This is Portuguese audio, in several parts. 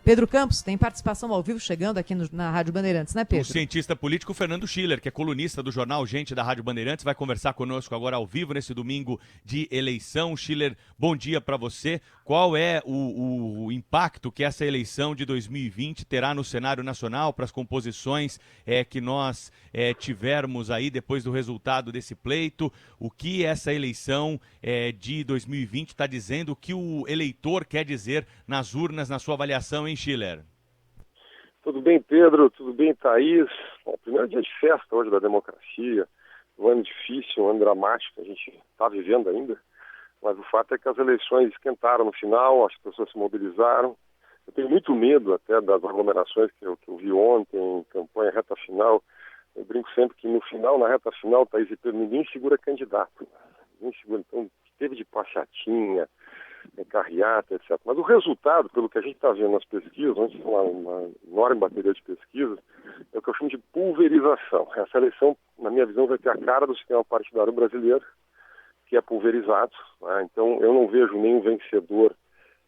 Pedro Campos tem participação ao vivo chegando aqui na Rádio Bandeirantes, né, Pedro? O cientista político Fernando Schiller, que é colunista do jornal Gente da Rádio Bandeirantes, vai conversar conosco agora ao vivo nesse domingo de eleição. Schiller, bom dia para você. Qual é o impacto que essa eleição de 2020 terá no cenário nacional para as composições que nós tivermos aí depois do resultado desse pleito? O que essa eleição de 2020 está dizendo, o que o eleitor quer dizer nas urnas, na sua avaliação, hein, Schiller? Tudo bem, Pedro? Tudo bem, Thaís? Bom, primeiro dia de festa hoje da democracia, um ano difícil, um ano dramático que a gente está vivendo ainda, mas o fato é que as eleições esquentaram no final, as pessoas se mobilizaram. Eu tenho muito medo até das aglomerações que eu vi ontem, campanha reta final. Eu brinco sempre que no final, na reta final, Thaís e Pedro, ninguém segura candidato. Ninguém segura, então teve de passeatinha, carreata, etc. Mas o resultado, pelo que a gente está vendo nas pesquisas, antes de uma enorme bateria de pesquisas, é o que eu chamo de pulverização. Essa eleição, na minha visão, vai ter a cara do sistema partidário brasileiro, que é pulverizado, né? Então, eu não vejo nenhum vencedor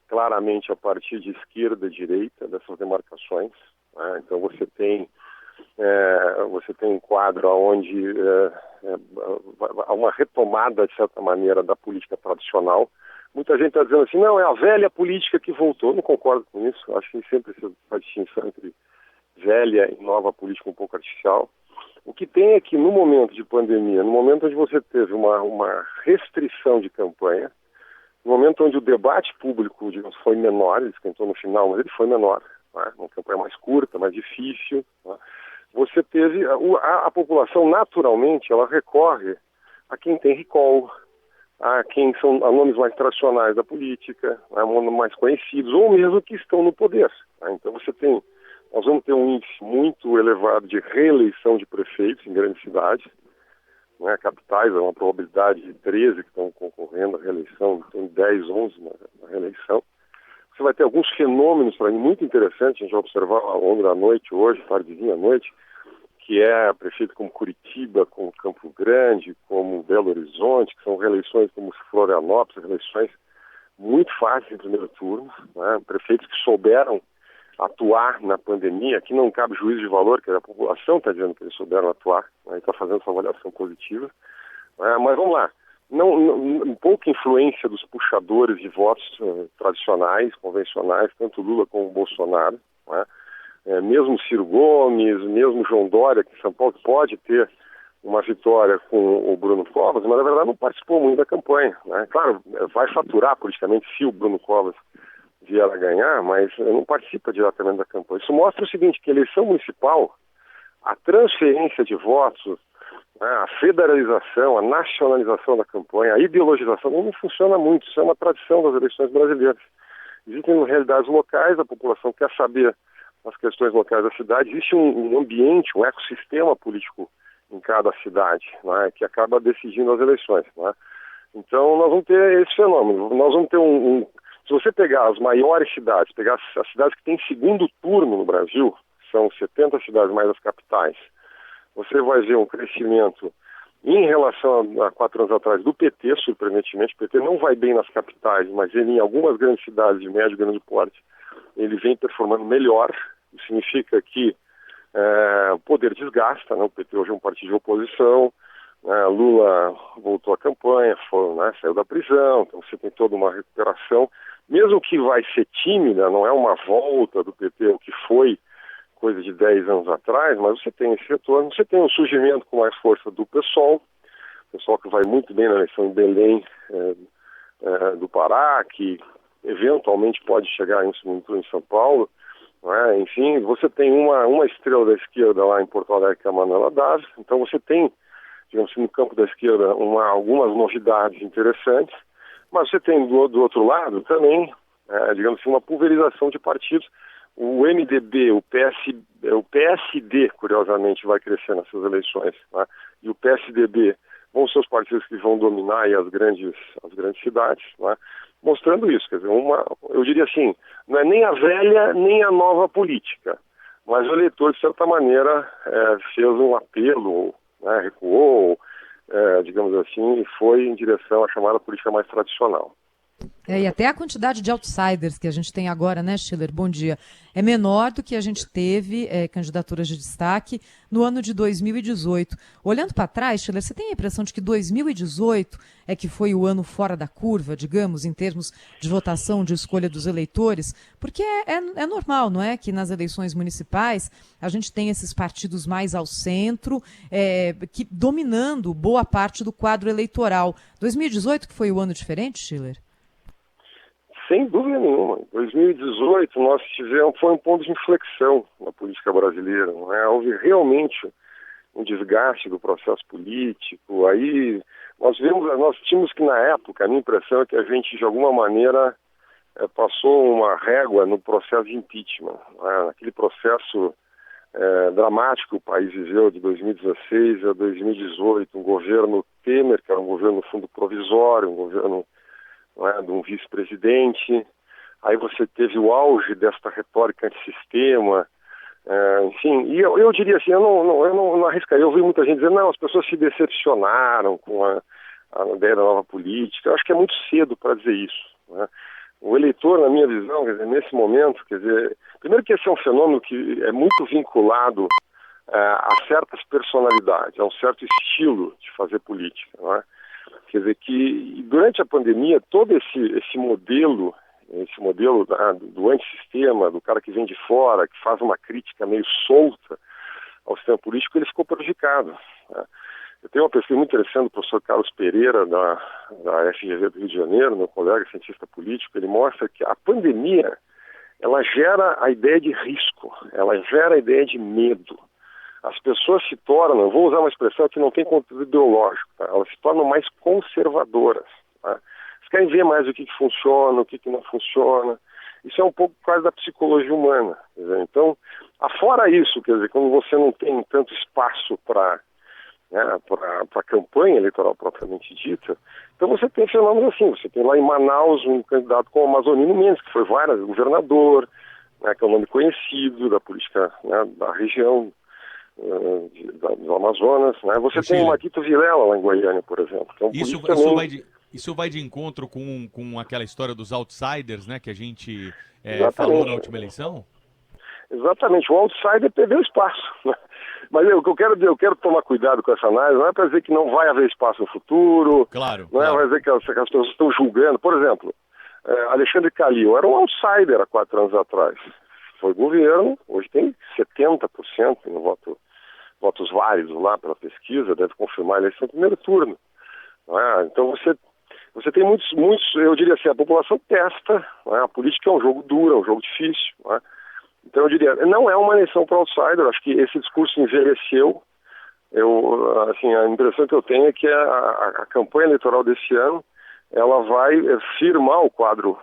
claramente a partir de esquerda e direita dessas demarcações, né? Então, você tem um quadro onde há uma retomada, de certa maneira, da política tradicional. Muita gente está dizendo assim, não, é a velha política que voltou. Eu não concordo com isso. Acho que sempre essa distinção entre velha e nova política um pouco artificial. O que tem é que no momento de pandemia, no momento onde você teve uma restrição de campanha, no momento onde o debate público, digamos, foi menor, ele esquentou no final, mas ele foi menor, né? Uma campanha mais curta, mais difícil, né? Você teve, a população naturalmente, ela recorre a quem tem recall, a quem são nomes mais tradicionais da política, mais conhecidos, ou mesmo que estão no poder. Então nós vamos ter um índice muito elevado de reeleição de prefeitos em grandes cidades, né? Capitais, é uma probabilidade de 13 que estão concorrendo à reeleição, então 10, 11 na reeleição. Você vai ter alguns fenômenos, para mim, muito interessantes, a gente vai observar ao longo da noite, hoje, tardezinha à noite, que é prefeito como Curitiba, como Campo Grande, como Belo Horizonte, que são reeleições como Florianópolis, reeleições muito fáceis em primeiro turno, né? Prefeitos que souberam atuar na pandemia. Aqui não cabe juízo de valor, que a população está dizendo que eles souberam atuar, né? E está fazendo essa avaliação positiva. Mas vamos lá, pouca influência dos puxadores de votos tradicionais, convencionais, tanto Lula como Bolsonaro, né? Mesmo Ciro Gomes, mesmo João Dória, que em São Paulo pode ter uma vitória com o Bruno Covas, mas na verdade não participou muito da campanha, né? Claro, vai faturar politicamente se o Bruno Covas vier a ganhar, mas não participa diretamente da campanha. Isso mostra o seguinte, que a eleição municipal, a transferência de votos, né, a federalização, a nacionalização da campanha, a ideologização não funciona muito. Isso é uma tradição das eleições brasileiras. Existem realidades locais, a população quer saber as questões locais da cidade, existe um ambiente, um ecossistema político em cada cidade, né, que acaba decidindo as eleições, né? Então nós vamos ter esse fenômeno. Nós vamos ter se você pegar as maiores cidades, pegar as cidades que têm segundo turno no Brasil, são 70 cidades mais as capitais, você vai ver um crescimento em relação a 4 anos atrás do PT, surpreendentemente. O PT não vai bem nas capitais, mas ele em algumas grandes cidades de médio e grande porte, ele vem performando melhor. Isso significa que o poder desgasta, né? O PT hoje é um partido de oposição, Lula voltou à campanha, saiu da prisão, então você tem toda uma recuperação, mesmo que vai ser tímida, não é uma volta do PT, o que foi coisa de 10 anos atrás, mas você tem esse retorno, você tem um surgimento com mais força do PSOL, que vai muito bem na eleição em Belém do Pará, que eventualmente pode chegar em segundo turno em São Paulo, né? Enfim, você tem uma estrela da esquerda lá em Porto Alegre, que é a Manuela Dávila. Então você tem, digamos assim, no campo da esquerda algumas novidades interessantes, mas você tem do outro lado também, digamos assim, uma pulverização de partidos. O MDB, o PSD, curiosamente, vai crescer nessas eleições, né? E o PSDB vão ser os partidos que vão dominar aí as grandes cidades, né? Mostrando isso, quer dizer, eu diria assim, não é nem a velha nem a nova política, mas o eleitor, de certa maneira, fez um apelo, né, recuou, digamos assim, e foi em direção à chamada política mais tradicional. E até a quantidade de outsiders que a gente tem agora, né, Schiller? Bom dia. É menor do que a gente teve candidaturas de destaque no ano de 2018. Olhando para trás, Schiller, você tem a impressão de que 2018 é que foi o ano fora da curva, digamos, em termos de votação, de escolha dos eleitores? Porque é normal, não é? Que nas eleições municipais a gente tem esses partidos mais ao centro, que dominando boa parte do quadro eleitoral. 2018 que foi o ano diferente, Schiller? Sem dúvida nenhuma. Em 2018 foi um ponto de inflexão na política brasileira. Não é? Houve realmente um desgaste do processo político. Aí nós tínhamos que, na época, a minha impressão é que a gente, de alguma maneira, passou uma régua no processo de impeachment. Não é? Naquele processo dramático que o país viveu de 2016 a 2018, um governo Temer, que era um governo, no fundo, provisório, um governo de um vice-presidente. Aí você teve o auge desta retórica antissistema, enfim, e eu diria assim, eu não arriscaria. Eu ouvi muita gente dizer, não, as pessoas se decepcionaram com a ideia da nova política. Eu acho que é muito cedo para dizer isso, né? O eleitor, na minha visão, quer dizer, nesse momento, quer dizer, primeiro que esse é um fenômeno que é muito vinculado a certas personalidades, a um certo estilo de fazer política, não é? Quer dizer que durante a pandemia todo esse modelo do antissistema, do cara que vem de fora, que faz uma crítica meio solta ao sistema político, ele ficou prejudicado, né? Eu tenho uma pesquisa muito interessante do professor Carlos Pereira, da FGV do Rio de Janeiro, meu colega cientista político. Ele mostra que a pandemia, ela gera a ideia de risco, ela gera a ideia de medo. As pessoas se tornam, eu vou usar uma expressão que não tem conteúdo ideológico, tá? Elas se tornam mais conservadoras, tá? Eles querem ver mais o que funciona, o que não funciona. Isso é um pouco por causa da psicologia humana. Quer dizer, então, afora isso, quer dizer, quando você não tem tanto espaço para a campanha eleitoral propriamente dita, então você tem fenômenos assim. Você tem lá em Manaus um candidato como o Amazonino Mendes, que foi governador, né, que é um nome conhecido da política, né, da região do Amazonas, né? Você tem o Marquito Vilela lá em Goiânia, por exemplo. Que é um isso vai de encontro com aquela história dos outsiders, né, que a gente falou na última eleição? Exatamente, o outsider perdeu espaço, né? Mas eu quero tomar cuidado com essa análise, não é para dizer que não vai haver espaço no futuro, claro, não é para dizer que as pessoas estão julgando. Por exemplo, Alexandre Calil era um outsider há 4 anos atrás. Foi governo, hoje tem 70% no votos válidos lá pela pesquisa, deve confirmar a eleição no primeiro turno. Então você tem muitos, eu diria assim, a população testa, a política é um jogo duro, é um jogo difícil, Então eu diria, não é uma eleição para outsider, acho que esse discurso envelheceu. A impressão que eu tenho é que a campanha eleitoral desse ano, ela vai firmar o quadro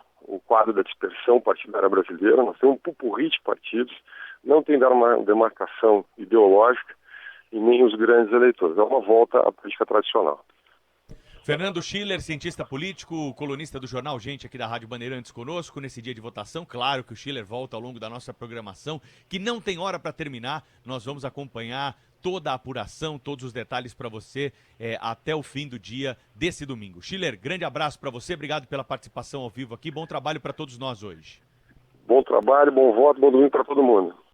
da dispersão partidária brasileira. Nós temos um pupurri de partidos, não tem uma demarcação ideológica e nem os grandes eleitores. É uma volta à política tradicional. Fernando Schiller, cientista político, colunista do jornal Gente aqui da Rádio Bandeirantes conosco nesse dia de votação. Claro que o Schiller volta ao longo da nossa programação, que não tem hora para terminar. Nós vamos acompanhar toda a apuração, todos os detalhes para você até o fim do dia desse domingo. Schiller, grande abraço para você, obrigado pela participação ao vivo aqui. Bom trabalho para todos nós hoje. Bom trabalho, bom voto, bom domingo para todo mundo.